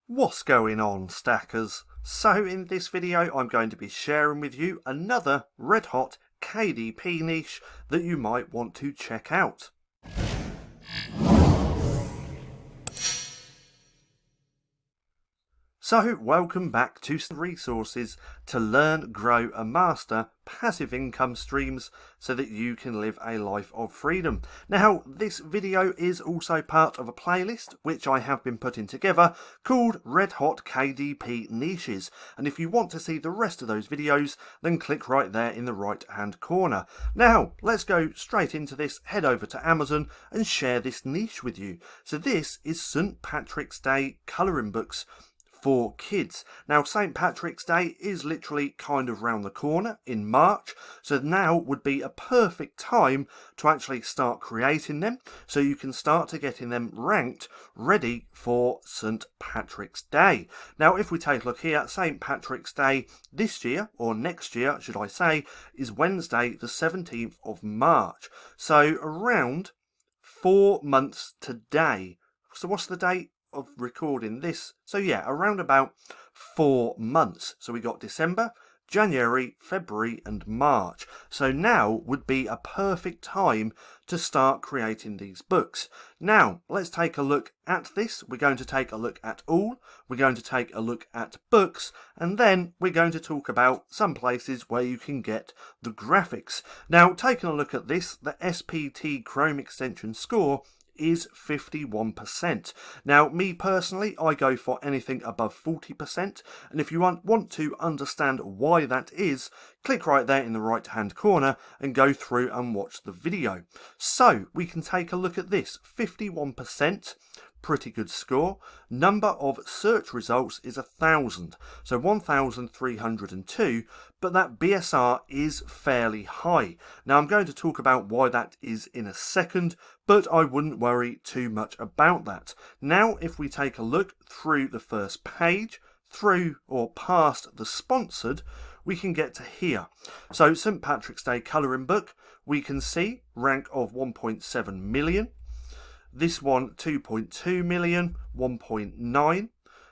What's going on, stackers? So in this video I'm going to be sharing with you another red hot KDP niche that you might want to check out. So welcome back to some resources to learn, grow and master passive income streams so that you can live a life of freedom. Now this video is also part of a playlist which I have been putting together called Red Hot KDP Niches, and if you want to see the rest of those videos then click right there in the right hand corner. Now let's go straight into this, head over to Amazon and share this niche with you. So this is St. Patrick's Day colouring books for kids. Now St. Patrick's Day is literally kind of round the corner in March, so now would be a perfect time to actually start creating them so you can start to getting them ranked ready for St. Patrick's Day. Now if we take a look here, St. Patrick's Day this year, or next year should I say, is Wednesday the 17th of March, so around 4 months today. So what's the date of recording this? So yeah, around about 4 months. So we got December, January, February and March. So now would be a perfect time to start creating these books. Now let's take a look at this. We're going to take a look at all, we're going to take a look at books, and then we're going to talk about some places where you can get the graphics. Now taking a look at this, the SPT Chrome extension score is 51%. Now me personally, I go for anything above 40%, and if you want to understand why that is, click right there in the right hand corner and go through and watch the video. So we can take a look at this, 51%. Pretty good score. Number of search results is 1,000, so 1,302, but that BSR is fairly high. Now I'm going to talk about why that is in a second, but I wouldn't worry too much about that. Now if we take a look through the first page, through or past the sponsored, we can get to here. So St. Patrick's Day colouring book, we can see rank of 1.7 million. This one 2.2 million, 1.9,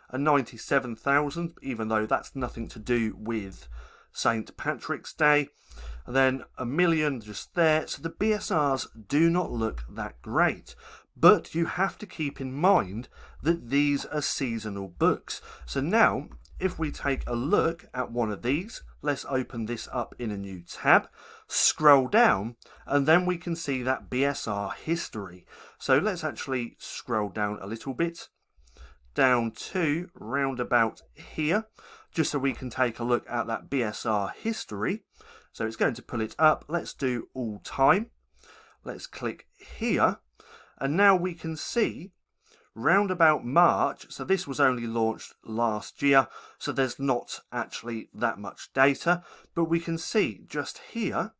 and 97,000, even though that's nothing to do with St. Patrick's Day. And then a million just there. So the BSRs do not look that great. But you have to keep in mind that these are seasonal books. So now, if we take a look at one of these, let's open this up in a new tab, scroll down, and then we can see that BSR history. So let's actually scroll down a little bit, down to round about here, just so we can take a look at that BSR history. So it's going to pull it up. Let's do all time. Let's click here, and now we can see round about March, so this was only launched last year, so there's not actually that much data, but we can see just here,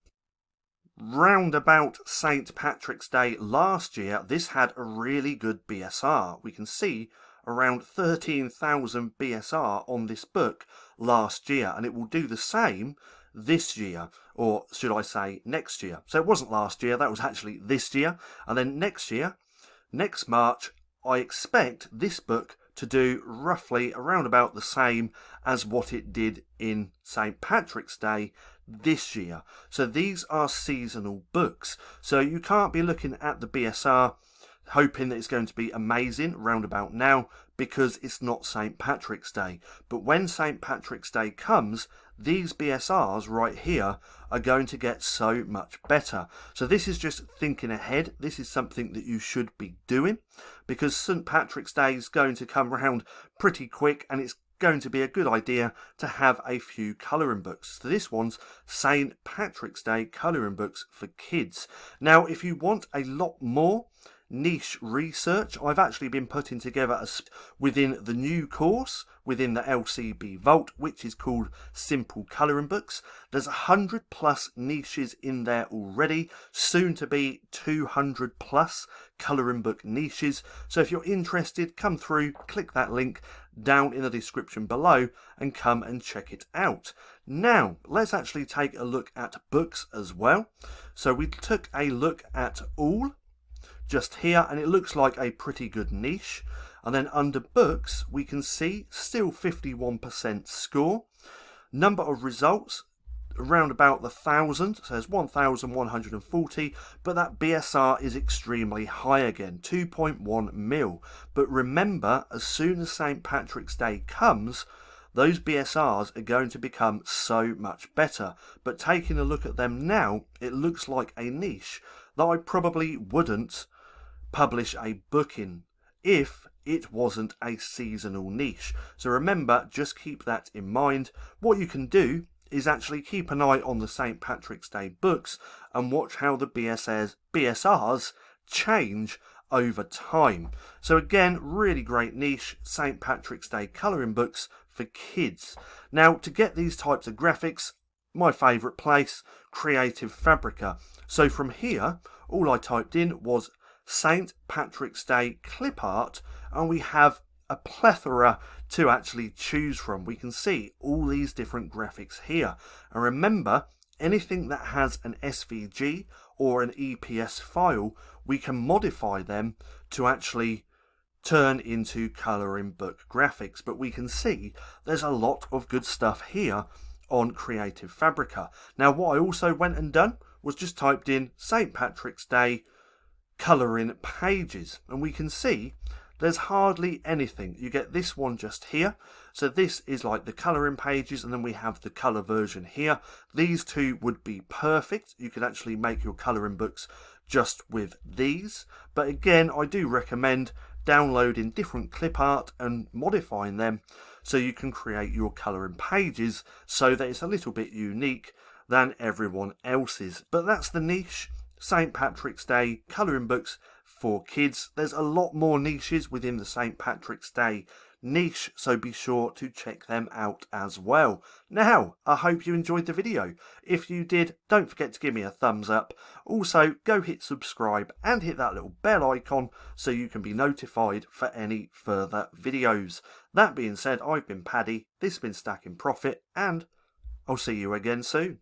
round about St. Patrick's Day last year, this had a really good BSR. We can see around 13,000 BSR on this book last year, and it will do the same this year, or should I say next year. So it wasn't last year, that was actually this year, and then next year, next March, I expect this book to do roughly around about the same as what it did in St. Patrick's Day this year. So these are seasonal books. So you can't be looking at the BSR hoping that it's going to be amazing round about now, because it's not St. Patrick's Day. But when St. Patrick's Day comes, these BSRs right here are going to get so much better. So this is just thinking ahead. This is something that you should be doing, because St. Patrick's Day is going to come around pretty quick, and it's going to be a good idea to have a few colouring books. So this one's St. Patrick's Day colouring books for kids. Now if you want a lot more niche research, I've actually been putting together within the new course within the LCB Vault, which is called Simple Colouring Books. There's 100 plus niches in there already, soon to be 200 plus colouring book niches. So if you're interested, come through, click that link down in the description below and come and check it out. Now let's actually take a look at books as well. So we took a look at all just here, and it looks like a pretty good niche. And then under books, we can see still 51% score. Number of results, around about the 1,000, so there's 1,140, but that BSR is extremely high again, 2.1 mil. But remember, as soon as St. Patrick's Day comes, those BSRs are going to become so much better. But taking a look at them now, it looks like a niche that I probably wouldn't publish a book in if it wasn't a seasonal niche. So remember, just keep that in mind. What you can do is actually keep an eye on the St. Patrick's Day books and watch how the BSRs change over time. So again, really great niche, St. Patrick's Day colouring books for kids. Now, to get these types of graphics, my favourite place, Creative Fabrica. So from here, all I typed in was St. Patrick's Day clip art, and we have a plethora to actually choose from. We can see all these different graphics here. And remember, anything that has an SVG or an EPS file, we can modify them to actually turn into colouring book graphics. But we can see there's a lot of good stuff here on Creative Fabrica. Now, what I also went and done was just typed in St. Patrick's Day colouring pages, and we can see there's hardly anything. You get this one just here. So this is like the colouring pages, and then we have the colour version here. These two would be perfect. You could actually make your colouring books just with these. But again, I do recommend downloading different clip art and modifying them so you can create your colouring pages so that it's a little bit unique than everyone else's. But that's the niche, St. Patrick's Day colouring books for kids. There's a lot more niches within the St. Patrick's Day niche, so be sure to check them out as well. Now, I hope you enjoyed the video. If you did, don't forget to give me a thumbs up. Also, go hit subscribe and hit that little bell icon so you can be notified for any further videos. That being said, I've been Paddy, this has been Stacking Profit, and I'll see you again soon.